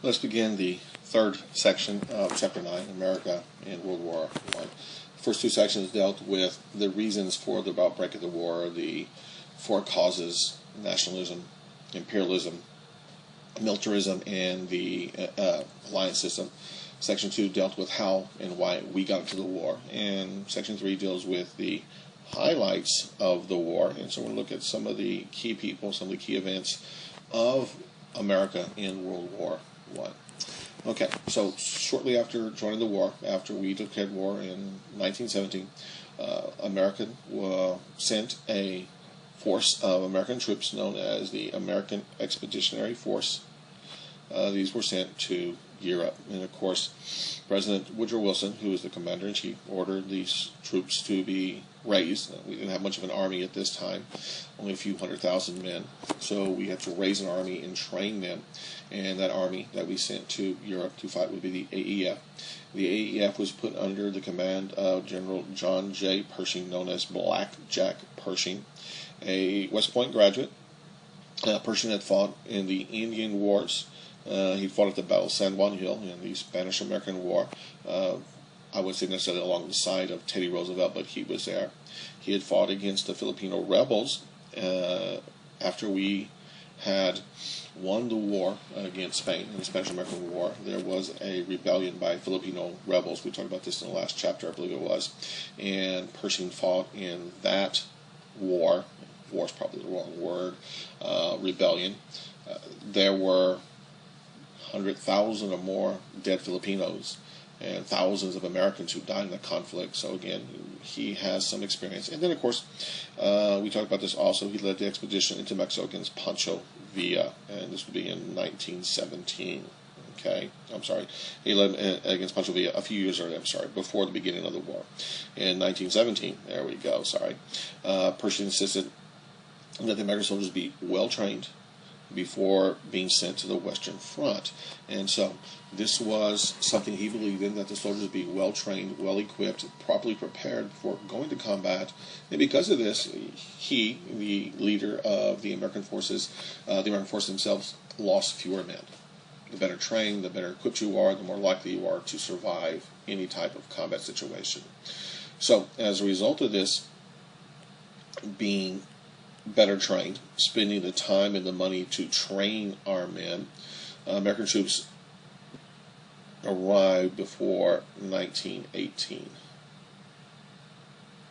Let's begin the third section of Chapter 9, America and World War I. The first two sections dealt with the reasons for the outbreak of the war, the four causes: nationalism, imperialism, militarism, and the alliance system. Section 2 dealt with how and why we got into the war, and Section 3 deals with the highlights of the war. And so we're going to look at some of the key people, some of the key events of America in World War I. Okay, so shortly after joining the war, after we declared war in 1917, America sent a force of American troops known as the American Expeditionary Force. These were sent to Europe, and of course President Woodrow Wilson, who was the commander-in-chief, ordered these troops to be raised. We didn't have much of an army at this time, only a few 100,000 men, so we had to raise an army and train them, and that army that we sent to Europe to fight would be the AEF. The AEF was put under the command of General John J. Pershing, known as Black Jack Pershing, a West Point graduate. Pershing had fought in the Indian Wars. He fought at the Battle of San Juan Hill in the Spanish-American War. I wouldn't say necessarily along the side of Teddy Roosevelt, but he was there. He had fought against the Filipino rebels after we had won the war against Spain in the Spanish-American War. There was a rebellion by Filipino rebels. We talked about this in the last chapter, I believe it was. And Pershing fought in that war. War is probably the wrong word. Rebellion. There were 100,000 or more dead Filipinos and thousands of Americans who died in the conflict. So again, he has some experience. And then, of course, we talked about this also. He led the expedition into Mexico against Pancho Villa, and this would be in 1917. Okay, I'm sorry. He led against Pancho Villa a few years earlier. I'm sorry, before the beginning of the war, in 1917. There we go. Sorry. Pershing insisted that the American soldiers be well trained before being sent to the Western Front. And so this was something he believed in, that the soldiers would be well trained, well equipped, properly prepared for going to combat. And because of this, he, the leader of the American forces themselves, lost fewer men. The better trained, the better equipped you are, the more likely you are to survive any type of combat situation. So as a result of this, being better trained, spending the time and the money to train our men, American troops arrived before 1918.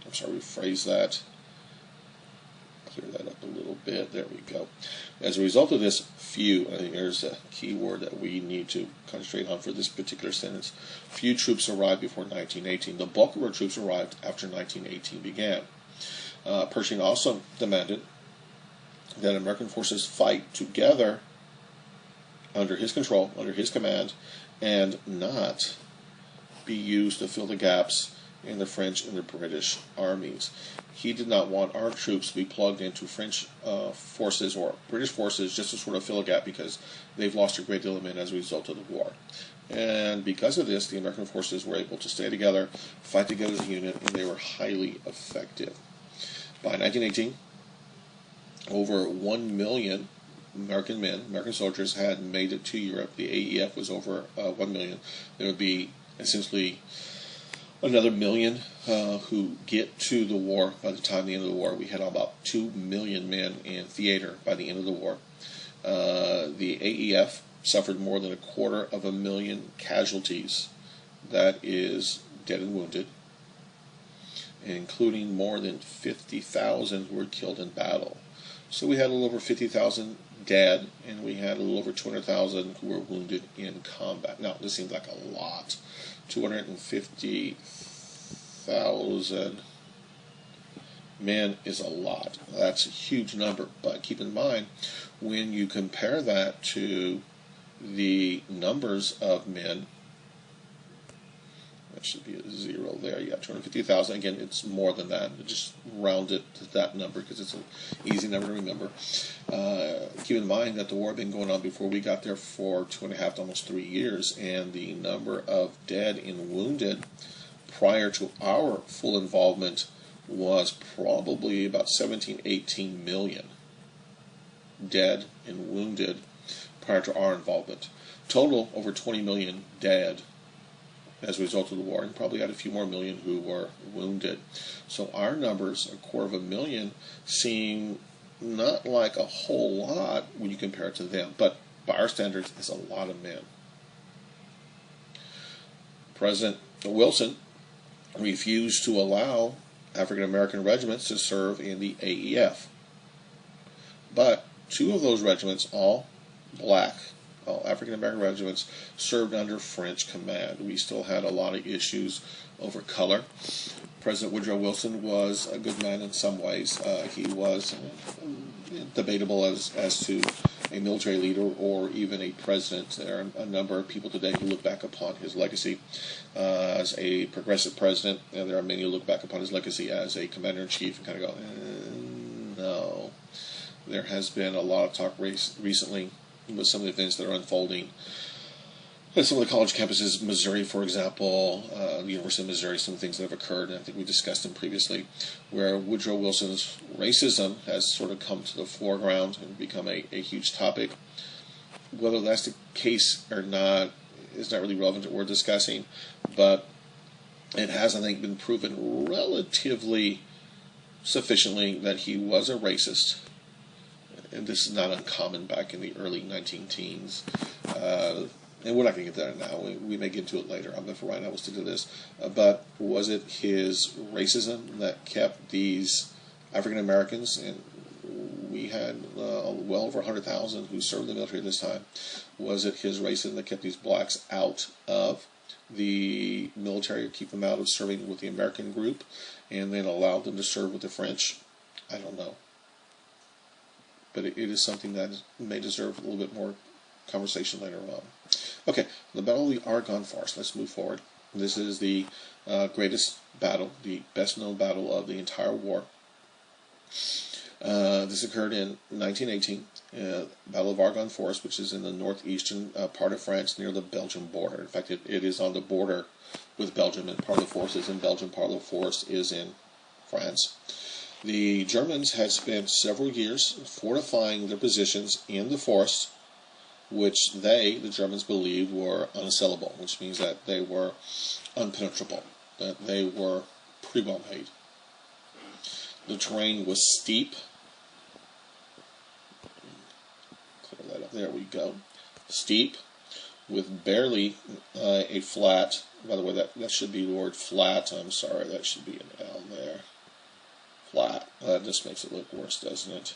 I'm sorry, rephrase that. Clear that up a little bit. There we go. As a result of this, few, I think there's a key word that we need to concentrate on for this particular sentence. Few troops arrived before 1918. The bulk of our troops arrived after 1918 began. Pershing also demanded that American forces fight together under his control, under his command, and not be used to fill the gaps in the French and the British armies. He did not want our troops to be plugged into French forces or British forces just to sort of fill a gap, because they've lost a great deal of men as a result of the war. And because of this, the American forces were able to stay together, fight together as a unit, and they were highly effective. By 1918, over 1 million American men, American soldiers, had made it to Europe. The AEF was over 1 million. There would be essentially another million who get to the war by the time the end of the war. We had about 2 million men in theater by the end of the war. The AEF suffered more than 250,000 casualties. That is dead and wounded, including more than 50,000 who were killed in battle. So we had a little over 50,000 dead, and we had a little over 200,000 who were wounded in combat. Now, this seems like a lot. 250,000 men is a lot. That's a huge number, but keep in mind, when you compare that to the numbers of men, that should be a zero there. Yeah, 250,000. Again, it's more than that. Just round it to that number because it's an easy number to remember. Keep in mind that the war had been going on before we got there for 2.5 to almost 3 years, and the number of dead and wounded prior to our full involvement was probably about 17, 18 million dead and wounded prior to our involvement. Total, over 20 million dead as a result of the war, and probably had a few more million who were wounded. So our numbers, 250,000, seem not like a whole lot when you compare it to them, but by our standards, it's a lot of men. President Wilson refused to allow African American regiments to serve in the AEF. But 2 of those regiments, all black, all African American regiments, served under French command. We still had a lot of issues over color. President Woodrow Wilson was a good man in some ways. He was debatable as to a military leader or even a president. There are a number of people today who look back upon his legacy as a progressive president, and there are many who look back upon his legacy as a commander-in-chief and kind of go, no. There has been a lot of talk recently with some of the events that are unfolding at some of the college campuses, Missouri, for example, the University of Missouri, some things that have occurred, and I think we discussed them previously, where Woodrow Wilson's racism has sort of come to the foreground and become a huge topic. Whether that's the case or not is not really relevant to what we're discussing, but it has, I think, been proven relatively sufficiently that he was a racist. And this is not uncommon back in the early 19-teens. And we're not going to get there now. We may get into it later. But for right now, we'll stick to this. But was it his racism that kept these African Americans, and we had well over 100,000 who served in the military at this time, was it his racism that kept these blacks out of the military, or keep them out of serving with the American group, and then allowed them to serve with the French? I don't know. But it is something that may deserve a little bit more conversation later on. Okay, the Battle of the Argonne Forest. Let's move forward. This is the greatest battle, the best known battle of the entire war. This occurred in 1918, Battle of Argonne Forest, which is in the northeastern part of France near the Belgian border. In fact, it is on the border with Belgium, and part of the forest is in Belgium, part of the forest is in France. The Germans had spent several years fortifying their positions in the forest, which the Germans, believed were unassailable, which means that they were unpenetrable, that they were pretty well made. The terrain was steep. Clear that up. There we go. Steep, with barely a flat. By the way, that should be the word flat. I'm sorry, that should be an L there. Flat. That just makes it look worse, doesn't it?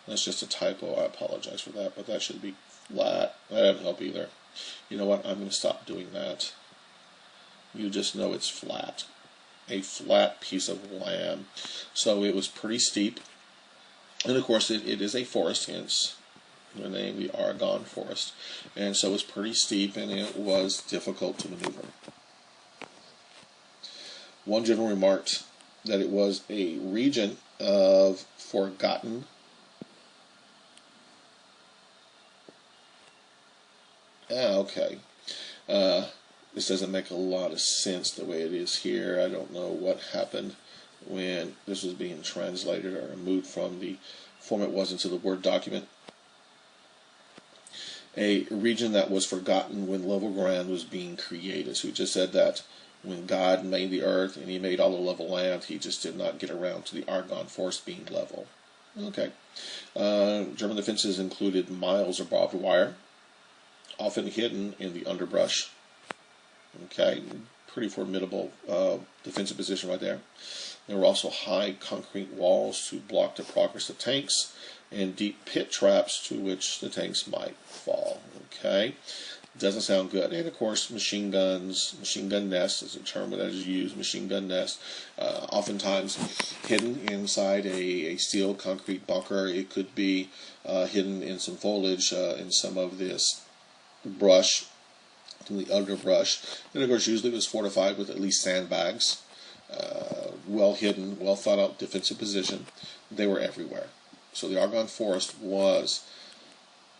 That's just a typo. I apologize for that, but that should be flat. That doesn't help either. You know what? I'm going to stop doing that. You just know it's flat. A flat piece of land. So it was pretty steep. And of course, it is a forest, hence the name, the Argonne Forest. And so it was pretty steep, and it was difficult to maneuver. One general remarked that it was a region of forgotten okay. This doesn't make a lot of sense the way it is here. I don't know what happened when this was being translated or moved from the form it was into the Word document. A region that was forgotten when level ground was being created. So he just said that when God made the earth and he made all the level land, he just did not get around to the Argonne Forest being level. Okay. German defenses included miles of barbed wire, often hidden in the underbrush. Okay, pretty formidable defensive position right there. There were also high concrete walls to block the progress of tanks, and deep pit traps to which the tanks might fall. Okay, doesn't sound good. And of course, machine guns, machine gun nest is a term that is used. Machine gun nest, oftentimes hidden inside a steel concrete bunker. It could be hidden in some foliage, in some of this brush, in the underbrush, and of course usually it was fortified with at least sandbags, well hidden, well thought out defensive position. They were everywhere. So the Argonne Forest was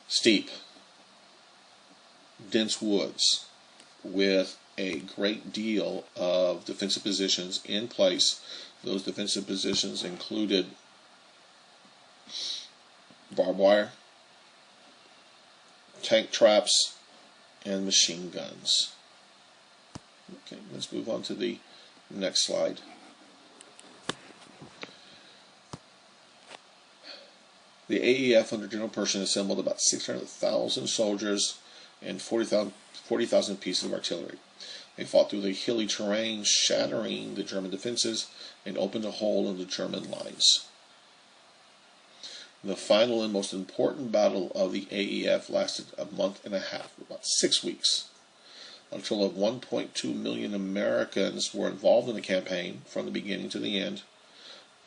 steep, dense woods with a great deal of defensive positions in place. Those defensive positions included barbed wire, tank traps, and machine guns. Okay, let's move on to the next slide. The AEF under General Pershing assembled about 600,000 soldiers and 40,000 pieces of artillery. They fought through the hilly terrain, shattering the German defenses and opened a hole in the German lines. The final and most important battle of the AEF lasted a month and a half, about 6 weeks. A total of 1.2 million Americans were involved in the campaign from the beginning to the end,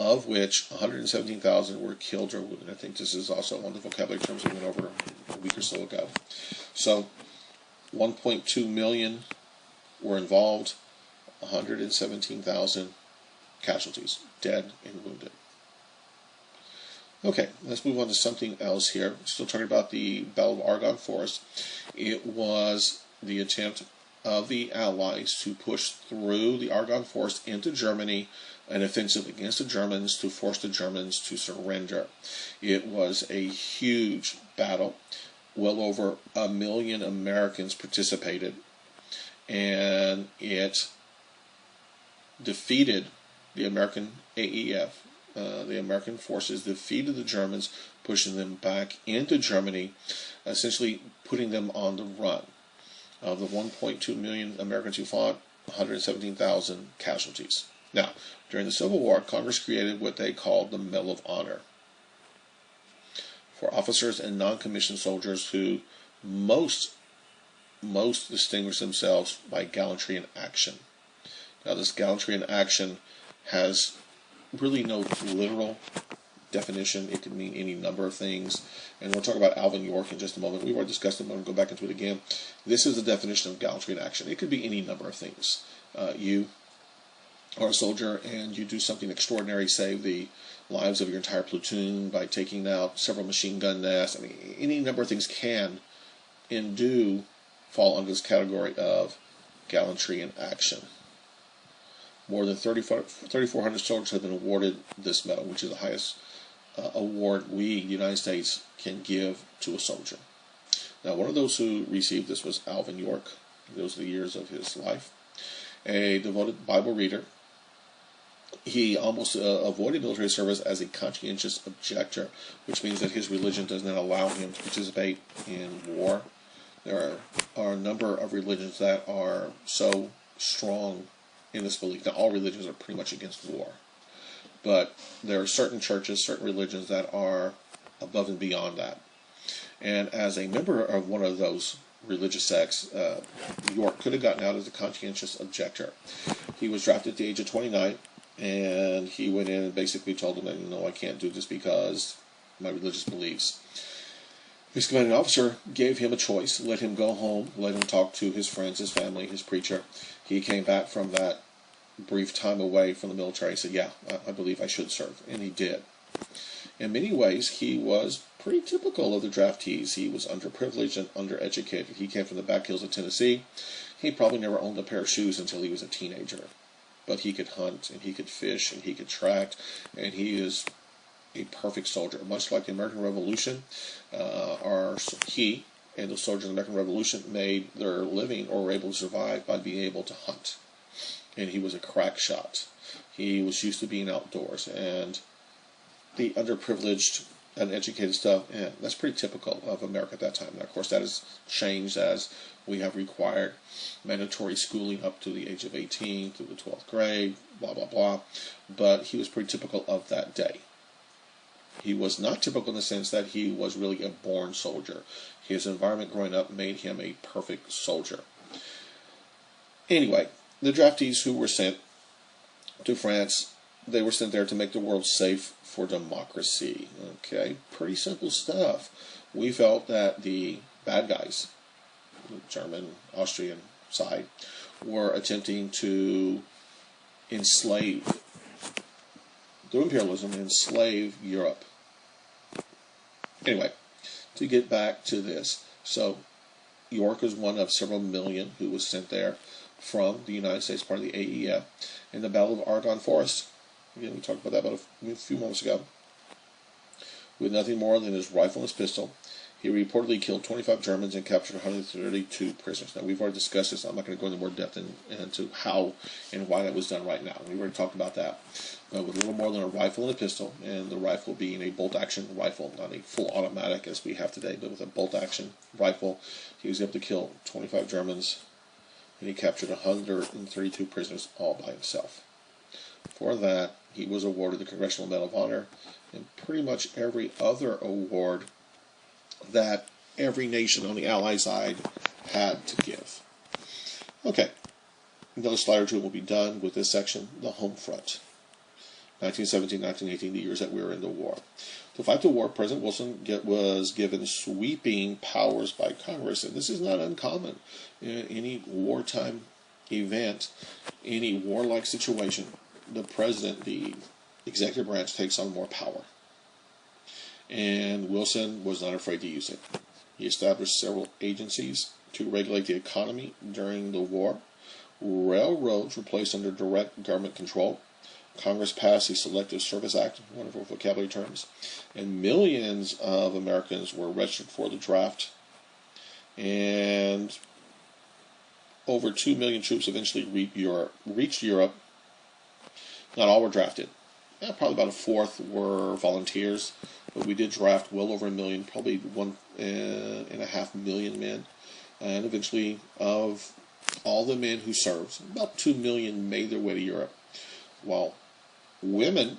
of which 117,000 were killed or wounded. I think this is also one of the vocabulary terms we went over a week or so ago. So 1.2 million were involved, 117,000 casualties, dead and wounded. Okay, let's move on to something else here. Still talking about the Battle of Argonne Forest. It was the attempt of the Allies to push through the Argonne Forest into Germany, an offensive against the Germans to force the Germans to surrender. It was a huge battle. Well over 1 million Americans participated, and it defeated the American AEF. The American forces defeated the Germans, pushing them back into Germany, essentially putting them on the run. Of the 1.2 million Americans who fought, 117,000 casualties. Now, during the Civil War, Congress created what they called the Medal of Honor for officers and non-commissioned soldiers who most distinguished themselves by gallantry in action. Now, this gallantry in action has really no literal definition. It could mean any number of things, and we'll talk about Alvin York in just a moment. We've already discussed it, but I'm going to go back into it again. This is the definition of gallantry in action. It could be any number of things. You are a soldier and you do something extraordinary, save the lives of your entire platoon by taking out several machine gun nests. I mean, any number of things can and do fall under this category of gallantry in action. More than 3,400 soldiers have been awarded this medal, which is the highest award we, the United States, can give to a soldier. Now, one of those who received this was Alvin York. Those are the years of his life. A devoted Bible reader. He almost avoided military service as a conscientious objector, which means that his religion does not allow him to participate in war. There are a number of religions that are so strong in this belief. Now, all religions are pretty much against war, but there are certain churches, certain religions that are above and beyond that. And as a member of one of those religious sects, York could have gotten out as a conscientious objector. He was drafted at the age of 29, and he went in and basically told them that, no, I can't do this because my religious beliefs. His commanding officer gave him a choice: let him go home, let him talk to his friends, his family, his preacher. He came back from that brief time away from the military and said, yeah, I believe I should serve. And he did. In many ways, he was pretty typical of the draftees. He was underprivileged and undereducated. He came from the back hills of Tennessee. He probably never owned a pair of shoes until he was a teenager. But he could hunt, and he could fish, and he could track, and he is a perfect soldier. Much like the American Revolution, he and the soldiers of the American Revolution made their living or were able to survive by being able to hunt. And he was a crack shot. He was used to being outdoors. And the underprivileged, uneducated stuff, that's pretty typical of America at that time. Now, of course, that has changed as we have required mandatory schooling up to the age of 18, through the 12th grade, blah, blah, blah. But he was pretty typical of that day. He was not typical in the sense that he was really a born soldier. His environment growing up made him a perfect soldier. Anyway, the draftees who were sent to France, they were sent there to make the world safe for democracy. Okay, pretty simple stuff. We felt that the bad guys, the German, Austrian side, were attempting to enslave, through imperialism, enslave Europe. Anyway, to get back to this, so York was one of several million who was sent there from the United States, part of the AEF, in the Battle of Argonne Forest. Again, we talked about that about a few moments ago. With nothing more than his rifle and his pistol, He reportedly killed 25 Germans and captured 132 prisoners. Now, we've already discussed this. I'm not going to go into more depth into how and why that was done right now. We've already talked about that. With a little more than a rifle and a pistol, and the rifle being a bolt-action rifle, not a full automatic as we have today, but with a bolt-action rifle, he was able to kill 25 Germans, and he captured 132 prisoners all by himself. For that, he was awarded the Congressional Medal of Honor and pretty much every other award that every nation on the Allied side had to give. Okay, another slide or two will be done with this section, the home front. 1917, 1918, the years that we were in the war. To fight the war, President Wilson was given sweeping powers by Congress, and this is not uncommon. In any wartime event, any warlike situation, the president, the executive branch, takes on more power. And Wilson was not afraid to use it. He established several agencies to regulate the economy during the war. Railroads were placed under direct government control. Congress passed the Selective Service Act, one of our vocabulary terms, and millions of Americans were registered for the draft. And over 2 million troops eventually reached Europe. Not all were drafted. Probably about a fourth were volunteers, but we did draft well over 1 million, probably 1.5 million men. And eventually, of all the men who served, about 2 million made their way to Europe, while women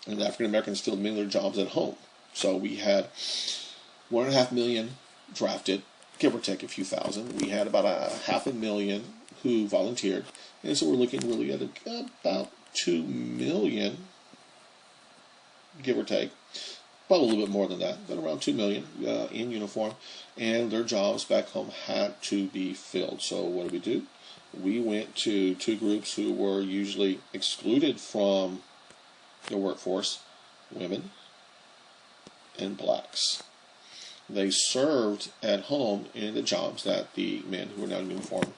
and African Americans filled many of their jobs at home. So we had 1.5 million drafted, give or take a few thousand. We had about 500,000 who volunteered, and so we're looking really at about 2 million, give or take, about a little bit more than that, but around 2 million in uniform, and their jobs back home had to be filled. So what did we do? We went to two groups who were usually excluded from the workforce, women and blacks. They served at home in the jobs that the men who were now in uniform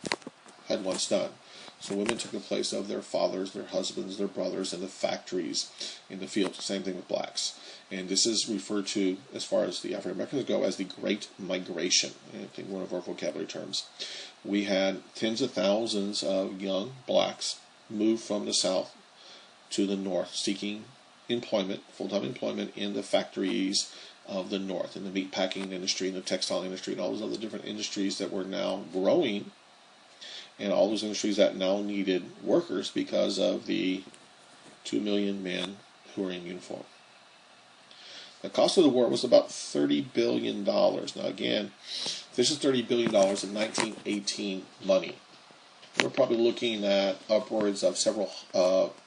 had once done. So women took the place of their fathers, their husbands, their brothers in the factories, in the fields. Same thing with blacks. And this is referred to, as far as the African Americans go, as the Great Migration. I think one of our vocabulary terms. We had tens of thousands of young blacks move from the South to the North, seeking employment, full-time employment in the factories of the North, in the meat packing industry, in the textile industry, and all those other different industries that were now growing, and all those industries that now needed workers because of the 2 million men who were in uniform. The cost of the war was about $30 billion. Now again, this is $30 billion in 1918 money. We're probably looking at upwards of several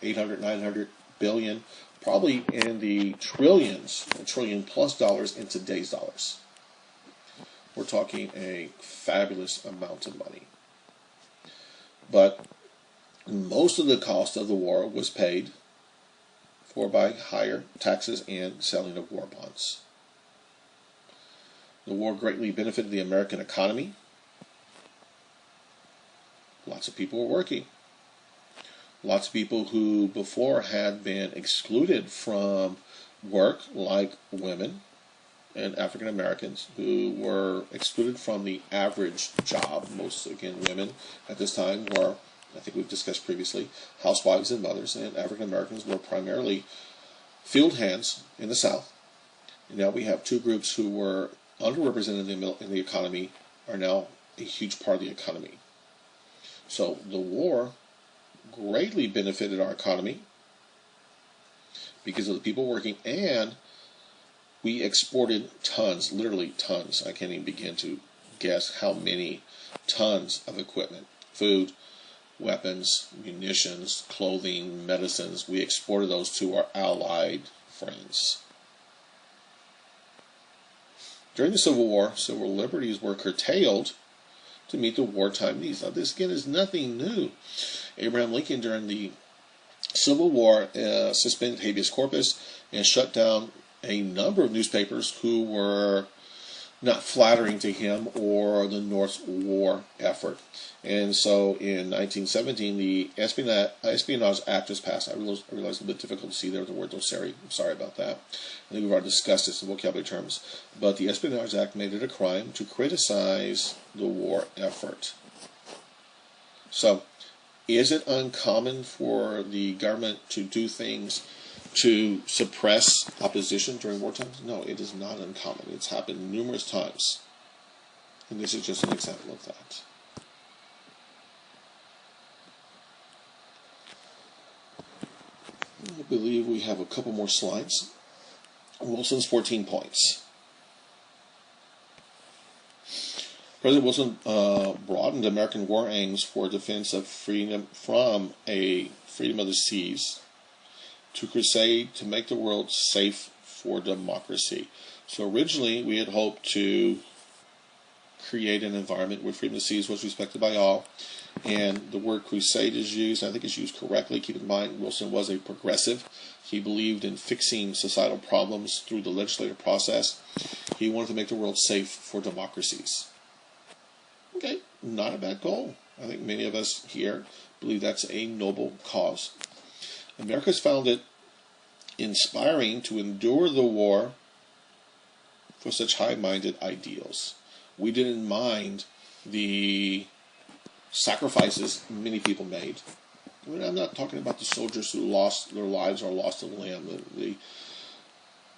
800, 900 billion, probably in the trillions, $1 trillion plus in today's dollars. We're talking a fabulous amount of money. But most of the cost of the war was paid for by higher taxes and selling of war bonds. The war greatly benefited the American economy. Lots of people were working. Lots of people who before had been excluded from work, like women and African Americans, who were excluded from the average job. Most, again, women at this time were, I think we've discussed previously, housewives and mothers, and African Americans were primarily field hands in the South. And now we have two groups who were underrepresented in the economy are now a huge part of the economy. So the war greatly benefited our economy because of the people working, and we exported tons, literally tons. I can't even begin to guess how many tons of equipment, food, weapons, munitions, clothing, medicines. We exported those to our Allied friends. During the Civil War, civil liberties were curtailed to meet the wartime needs. Now, this again is nothing new. Abraham Lincoln, during the Civil War, suspended habeas corpus and shut down a number of newspapers who were not flattering to him or the North's war effort. And so in 1917, the Espionage Act was passed. I realize it's a little bit difficult to see there with the word "dossier." I'm sorry about that. I think we've already discussed this in vocabulary terms. But the Espionage Act made it a crime to criticize the war effort. So, is it uncommon for the government to do things to suppress opposition during war times? No, it is not uncommon. It's happened numerous times. And this is just an example of that. I believe we have a couple more slides. Wilson's 14 points. President Wilson broadened American war aims for defense of freedom from a freedom of the seas to crusade to make the world safe for democracy. So originally we had hoped to create an environment where freedom of the seas was respected by all, and the word crusade is used. I think it's used correctly. Keep in mind, Wilson was a progressive. He believed in fixing societal problems through the legislative process. He wanted to make the world safe for democracies. Okay, not a bad goal. I think many of us here believe that's a noble cause. America's found it inspiring to endure the war for such high-minded ideals. We didn't mind the sacrifices many people made. I mean, I'm not talking about the soldiers who lost their lives or lost a limb, the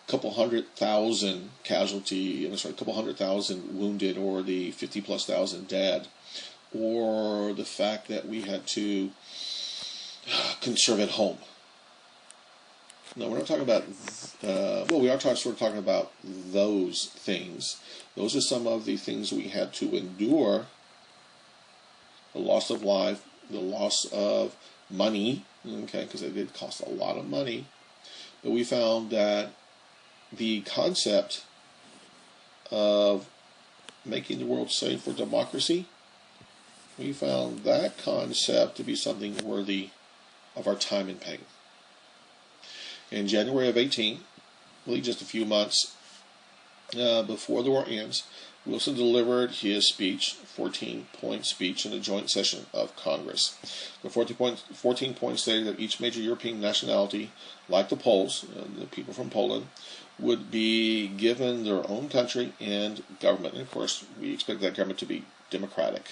couple 100,000 couple 100,000 wounded, or the 50+ thousand dead, or the fact that we had to conserve at home. No, we're not talking about, we are sort of talking about those things. Those are some of the things we had to endure: the loss of life, the loss of money, okay, because it did cost a lot of money. But we found that the concept of making the world safe for democracy, we found that concept to be something worthy of our time and pain. In January of 18, really just a few months before the war ends, Wilson delivered his speech, 14-point speech, in a joint session of Congress. The 14 points stated that each major European nationality, like the Poles, the people from Poland, would be given their own country and government. And of course, we expect that government to be democratic.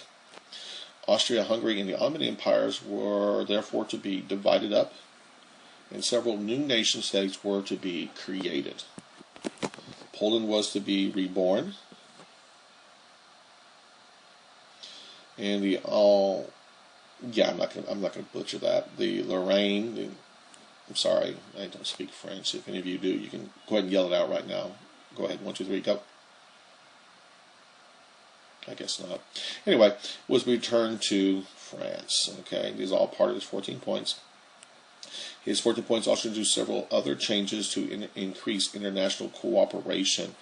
Austria, Hungary, and the Ottoman empires were therefore to be divided up, and several new nation states were to be created. Poland was to be reborn, and I'm not gonna butcher that. The Lorraine, I'm sorry, I don't speak French. If any of you do, you can go ahead and yell it out right now. Go ahead, 1, 2, 3, go. I guess not. Anyway, was returned to France. Okay, these are all part of his 14 points. His 14 points also introduced several other changes to increase international cooperation,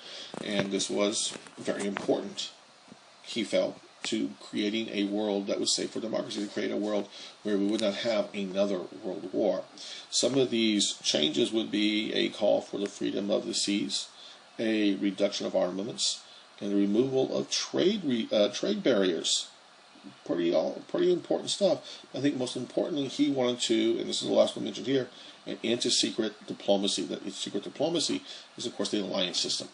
and this was very important, he felt, to creating a world that was safe for democracy, to create a world where we would not have another world war. Some of these changes would be a call for the freedom of the seas, a reduction of armaments, and the removal of trade barriers. Pretty important stuff. I think most importantly, he wanted to, and this is the last one mentioned here, an anti-secret diplomacy. That secret diplomacy is, of course, the alliance system.